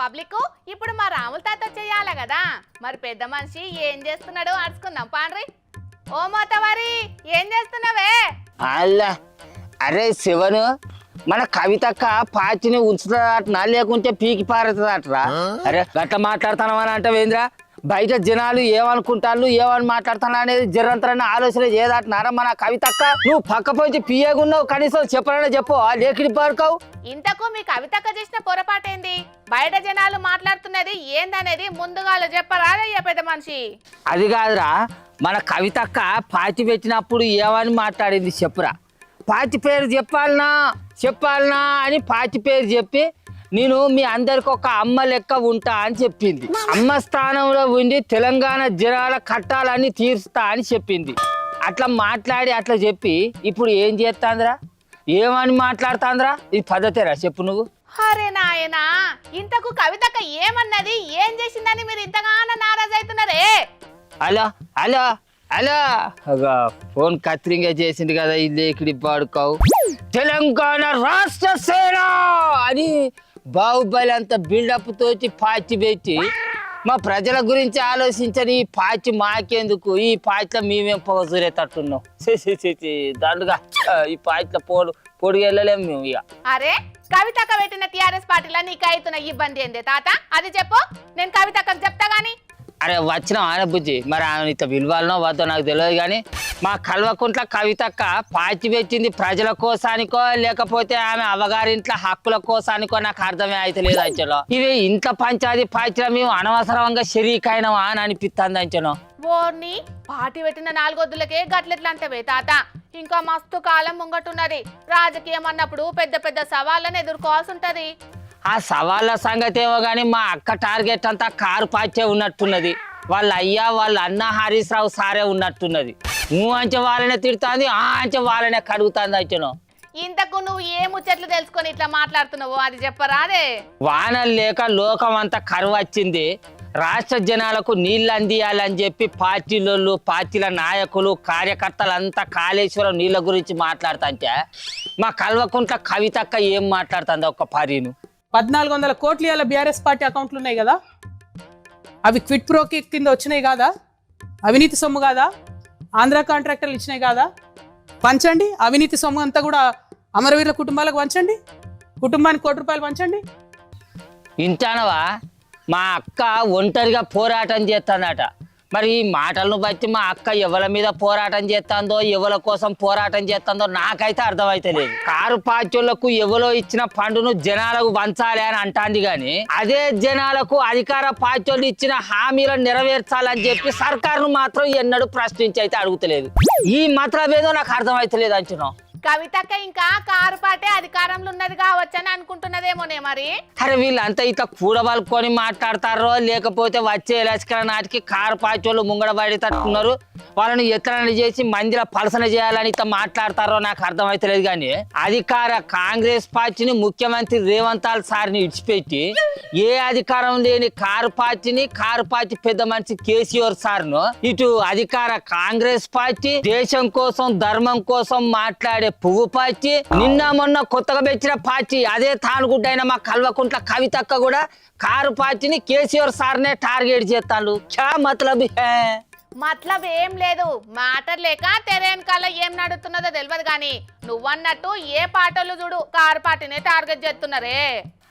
Public ఇప్పుడు మా రాముల తాత చేయాలి కదా, మరి పెద్ద మనిషి ఏం చేస్తున్నాడో అడుచుకుందాం పాండ్రి. ఓ మోతవారి ఏం చేస్తున్నావే? అల్లా అరే శివను, మన కవితక్క పాచిని ఉంచుతుందటనా లేకుంటే పీకి పారుతుందటరా? అరే గట్ల మాట్లాడుతున్నావు అని అంటే వేంద్రా, బయట జనాలు ఏమనుకుంటారు ఏమని మాట్లాడుతున్నా అనేది జరంతరన్న ఆలోచన చేయదటనారా మన కవితక్క? నువ్వు పక్క పోయి పియ్యగున్నావు, కనీసం చెప్పాలనే చెప్పు, లేకిడి పారుకోవు. ఇంతకు మీ కవితక్క చేసిన పొరపాటేంది? బయట జనాలు మాట్లాడుతున్నది ఏందనేది ముందుగా చెప్పరాదయ్యా పెద్ద మనిషి. అది కాదురా, మన కవితక్క పాచి పెట్టినప్పుడు ఏమని మాట్లాడింది చెప్పురా. పాచి పేరు చెప్పాలనా అని పాచి పేరు చెప్పి నేను మీ అందరికి ఒక అమ్మ లెక్క ఉంటా అని చెప్పింది. అమ్మ స్థానంలో ఉండి తెలంగాణ జనాల కట్టాలని తీరుస్తా అని చెప్పింది. అట్లా మాట్లాడి అట్లా చెప్పి ఇప్పుడు ఏం చేస్తాందిరా, ఏమని మాట్లాడుతాందిరా? ఇది పద్ధతేరా చెప్పు నువ్వు? అరే నాయనా, ఇంతకు కవితక్క ఏమన్నది ఏం చేసిందని మీరు ఇంతగానో నారాజ్ అవుతున్నారే? అలా అలా అలా ఫోన్ కత్తిరింగా చేసింది కదా, ఈ లేకిడి పాడుకోవు. తెలంగాణ రాష్ట్ర సేన అని బాహుబలి అంత బిల్డప్ తోటి పాచి పెట్టి మా ప్రజల గురించి ఆలోచించని ఈ పాచి మాకేందుకు? ఈ పాచిలో మేమేం పొగసూరేటట్టున్నాం. దండుగా ఈ పాచిలో పొడిగి వెళ్ళలేము మేము ఇక. అరే కవితక్క పెట్టిన టిఆర్ఎస్ పార్టీలో నీకు అవుతున్న ఇబ్బంది ఏంది తాత? అది చెప్పు, నేను కవితక్కకు చెప్తా గాని. అరే వచ్చిన ఆయన బుజ్జి, మరి ఆమె ఇంత విలువాలనో వద్దో నాకు తెలియదు కానీ మా కల్వకుంట్ల కవితక్క పాచి పెట్టింది ప్రజల కోసానికో లేకపోతే ఆమె అవగారింట్ల హక్కుల కోసానికో నాకు అర్థమే అయితే లేదు అంచనో. ఇవి ఇంత పంచాది పాచిలో మేము అనవసరంగా షరీకైనవా అని అనిపిస్తుంది అంచనో. ఓర్ని పార్టీ పెట్టిన 4 వద్దులకే గట్లెట్లా అంటవే తాత? ఇంకా మస్తు కాలం ముంగట్టున్నది. రాజకీయం అన్నప్పుడు పెద్ద పెద్ద సవాళ్ళను ఎదుర్కోవాల్సి ఉంటది. ఆ సవాళ్ళ సంగతి ఏమో కానీ మా అక్క టార్గెట్ అంతా కారు పాచే ఉన్నట్టున్నది. వాళ్ళ అయ్యా వాళ్ళ అన్న హరీష్ రావు సారే ఉన్నట్టున్నది. నువ్వు అంచె వాళ్ళనే తిడుతుంది, ఆ అంచె వాళ్ళనే కడుగుతుంది అంచను. ఇంతకు నువ్వు ఏ ముచ్చట్లు తెలుసుకొని ఇట్లా మాట్లాడుతున్నావో అది చెప్పరాదే? వానలు లేక లోకం అంతా కరువు వచ్చింది. రాష్ట్ర జనాలకు నీళ్ళు అందియాలని చెప్పి పార్టీలోళ్ళు, పార్టీల నాయకులు, కార్యకర్తలంతా కాళేశ్వరం నీళ్ళ గురించి మాట్లాడుతుంటే మా కల్వకుంట్ల కవితక్క ఏం మాట్లాడుతుంది ఒక్క పరీను? 1400 కోట్లు ఇవాళ బీఆర్ఎస్ పార్టీ అకౌంట్లు ఉన్నాయి కదా, అవి క్విట్ ప్రోకి కింద వచ్చినాయి కాదా? అవినీతి సొమ్ము కాదా? ఆంధ్ర కాంట్రాక్టర్లు ఇచ్చినాయి కాదా? పంచండి. అవినీతి సొమ్ము అంతా కూడా అమరవీరుల కుటుంబాలకు పంచండి. కుటుంబానికి ₹1 పంచండి. ఇంటానవా? మా అక్క ఒంటరిగా పోరాటం చేస్తానట. మరి ఈ మాటలను బట్టి మా అక్క ఎవరి మీద పోరాటం చేస్తుందో, ఎవరి కోసం పోరాటం చేస్తుందో నాకైతే అర్థమైతే లేదు. కారు పార్టీలకు ఎవరో ఇచ్చిన పండును జనాలకు పంచాలి అని అంటాంది కానీ అదే జనాలకు అధికార పార్టీలు ఇచ్చిన హామీలను నెరవేర్చాలని చెప్పి సర్కారును మాత్రం ఎన్నడూ ప్రశ్నించి అయితే అడుగుతలేదు. ఈ మాత్రం ఏదో నాకు అర్థమైతే లేదు అంటున్నాం. కవితక్క ఇంకా కారు పాటే అధికారంలో ఉన్నది కావచ్చని అనుకుంటున్నదేమోనే మరి. అరే వీళ్ళంతా ఇట్లా కూడబలుకొని మాట్లాడతారో లేకపోతే వచ్చే ఎలక్షన్ నాటికి కారు పార్టీ వాళ్ళు ముంగడ పడి తట్టుకున్నారు, వాళ్ళని ఎత్తన చేసి మందిలో పలసన చేయాలని ఇట్లా మాట్లాడతారో నాకు అర్థమైతలేదు. కానీ అధికార కాంగ్రెస్ పార్టీని ముఖ్యమంత్రి రేవంత్ సార్ని ఇడిచిపెట్టి ఏ అధికారం లేని కారు పార్టీ పెద్ద మనిషి కేసీఆర్ సార్ను ఇటు అధికార కాంగ్రెస్ పార్టీ దేశం కోసం ధర్మం కోసం మాట్లాడే పువ్వు పార్టీ, నిన్న మొన్న కొత్తగా పెట్టిన పార్టీ అదే తానుగుడ్డైన మా కల్వకుంట్ల కవితక్క కూడా కారు పార్టీని కేసీఆర్ సార్నే టార్గెట్ చేస్తాను. క్యా మతలబ్ హే? మతలబ్ ఏం లేదు, మ్యాటర్ లేక తెరేనకాల ఏం నడుతున్నదో తెలియదు కానీ నువ్వన్నట్టు ఏ పాటలు చూడు కారు పార్టీనే టార్గెట్ చేస్తున్నారే.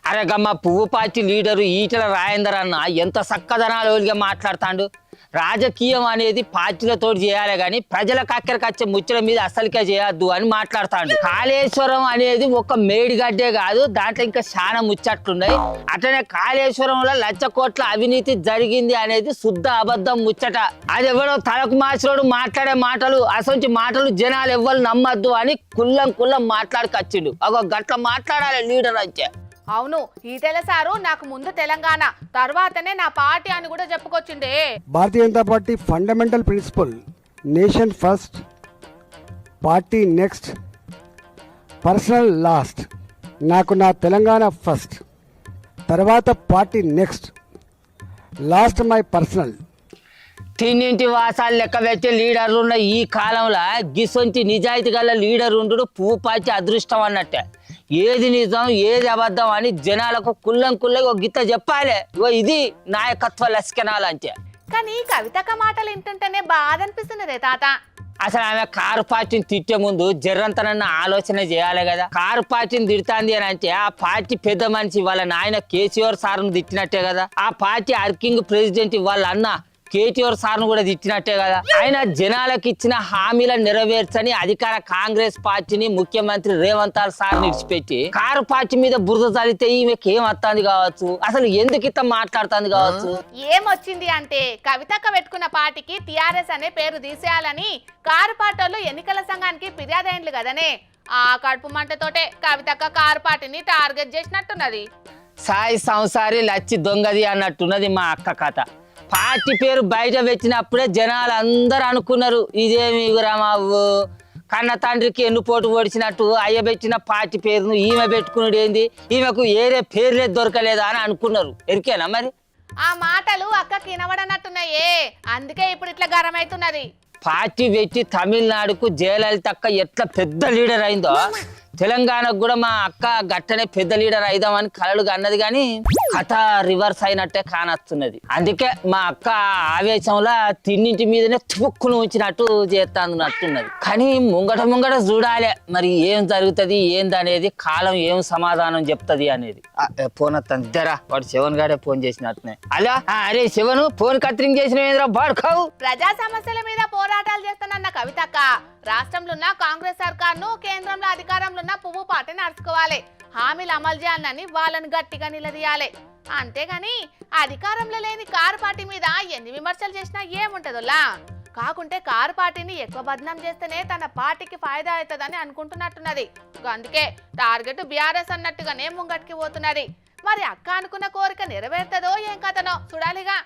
అరే గమ్మ పువ్వు పార్టీ లీడరు ఈటల రాజేందర్ అన్న ఎంత చక్కదనాలుగా మాట్లాడుతాడు. రాజకీయం అనేది పార్టీలతో చేయాలి కానీ ప్రజలకు అక్కడికి వచ్చే ముచ్చల మీద అసలుకే చేయొద్దు అని మాట్లాడుతాడు. కాళేశ్వరం అనేది ఒక మేడిగడ్డే కాదు, దాంట్లో ఇంకా చాలా ముచ్చట్లున్నాయి. అట్లనే కాళేశ్వరంలో 1,00,000 కోట్ల అవినీతి జరిగింది అనేది శుద్ధ అబద్ధం ముచ్చట. అది ఎవరో తలకు మాసినోడు మాట్లాడే మాటలు, అసలు మాటలు జనాలు ఎవ్వరు నమ్మద్దు అని కుల్లం మాట్లాడుకొచ్చిండు. ఒక గట్ల మాట్లాడాలి లీడర్ అంటే. అవును, ఈటెల సారు నాకు ముందు తెలంగాణ తర్వాతనే నా పార్టీ అని కూడా చెప్పుకొచ్చిండే. Bharatiya Janata party fundamental principle nation first, party next, personal last. నాకు నా తెలంగాణ ఫస్ట్, తర్వాత party next, last my personal. తిన్నింటి వాసాలు లెక్క పెట్టే లీడర్లు ఉన్న ఈ కాలంలో గిసొంటి నిజాయితీ గల లీడర్ ఉండు పువ్వు పార్టీ అదృష్టం అన్నట్టే. ఏది నిజం ఏది అబద్ధం అని జనాలకు కుల్లంగా ఒక గిత్త చెప్పాలి. ఇగో ఇది నాయకత్వ లక్షణాలు అంటే. కానీ కవితక్క మాటలు వింటుంటేనే బాధ అనిపిస్తున్నదే తాత. అసలు ఆమె కారు పార్టీని తిట్టే ముందు జర్రంతనన్న ఆలోచన చేయాలి కదా. కారు పార్టీని తిడుతాంది అని అంటే ఆ పార్టీ పెద్ద మనిషి వాళ్ళ నాయన కేసీఆర్ సార్ను తిట్టినట్టే కదా. ఆ పార్టీ వర్కింగ్ ప్రెసిడెంట్ వాళ్ళ అన్న కేటీఆర్ సార్ను కూడా తిట్టినట్టే కదా. ఆయన జనాలకు ఇచ్చిన హామీలను నెరవేర్చని అధికార కాంగ్రెస్ పార్టీని ముఖ్యమంత్రి రేవంత్ సార్ విడిచిపెట్టి కారు పార్టీ మీద బురద చల్లితే ఈమెకి ఏం వస్తుంది కావచ్చు, అసలు ఎందుకు ఇట్లా మాట్లాడుతుంది కావచ్చు. ఏమొచ్చింది అంటే కవితక్క పెట్టుకున్న పార్టీకి టిఆర్ఎస్ అనే పేరు తీసేయాలని కారు పార్టీలు ఎన్నికల సంఘానికి ఫిర్యాదు అయిండ్లు కదనే. ఆ కడుపు మంటతోటే కవితక్క కారు పార్టీని టార్గెట్ చేసినట్టున్నది. సాయి సంసారి లచ్చి దొంగది అన్నట్టున్నది మా అక్క కథ. పార్టీ పేరు బయట పెట్టినప్పుడే జనాలు అందరూ అనుకున్నారు ఇదేమి రామావు కన్న తండ్రికి ఎన్నుపోటు ఓడిచినట్టు అయ్య పెట్టిన పార్టీ పేరును ఈమె పెట్టుకున్నాడు ఏంది, ఈమెకు ఏరే పేర్లే దొరకలేదా అని అనుకున్నారు. ఎరికేనా మరి ఆ మాటలు అక్కకి వినబడనట్టున్నాయే, అందుకే ఇప్పుడు ఇట్లా గరం అవుతున్నది. పార్టీ పెట్టి తమిళనాడుకు జయలలితక్క ఎట్లా పెద్ద లీడర్ అయిందో తెలంగాణకు కూడా మా అక్క గట్టనే పెద్ద లీడర్ అయిదామని కలలు అన్నది, కానీ కథ రివర్స్ అయినట్టే కానొస్తున్నది. అందుకే మా అక్క ఆవేశంలో తిన్నింటి మీదనే తుక్కును ఉంచినట్టు చేస్తున్నట్టున్నది. కానీ ముంగట చూడాలి మరి ఏం జరుగుతుంది ఏందనేది, కాలం ఏం సమాధానం చెప్తుంది అనేది. ఫోన్ వస్తుంది ఇద్దరా, వాడు శివన్ గారే ఫోన్ చేసినట్టునే. అలా అరే శివను ఫోన్ కత్తిరింగ్ చేసిన బాడుకావు. ప్రజా సమస్యల మీద పోరాటాలు చేస్తున్న కవితక్క రాష్ట్రంలో ఉన్న కాంగ్రెస్ సర్కార్ను కేంద్రంలో అధికారంలో ఉన్న పువ్వు పార్టీ నడుచుకోవాలి, హామీలు అమలు చేయాలని వాళ్ళని గట్టిగా నిలదీయాలి. అంతేగాని అధికారంలో లేని కారు పార్టీ మీద ఎన్ని విమర్శలు చేసినా ఏముంటదోలా. కాకుంటే కారు పార్టీని ఎక్కువ బదనాం చేస్తేనే తన పార్టీకి ఫాయిదా అవుతుందని అనుకుంటున్నట్టున్నది. అందుకే టార్గెట్ బీఆర్ఎస్ అన్నట్టుగానే ముంగటికి పోతున్నది. మరి అక్క అనుకున్న కోరిక నెరవేరుతుందో ఏం కథనో చూడాలిగా.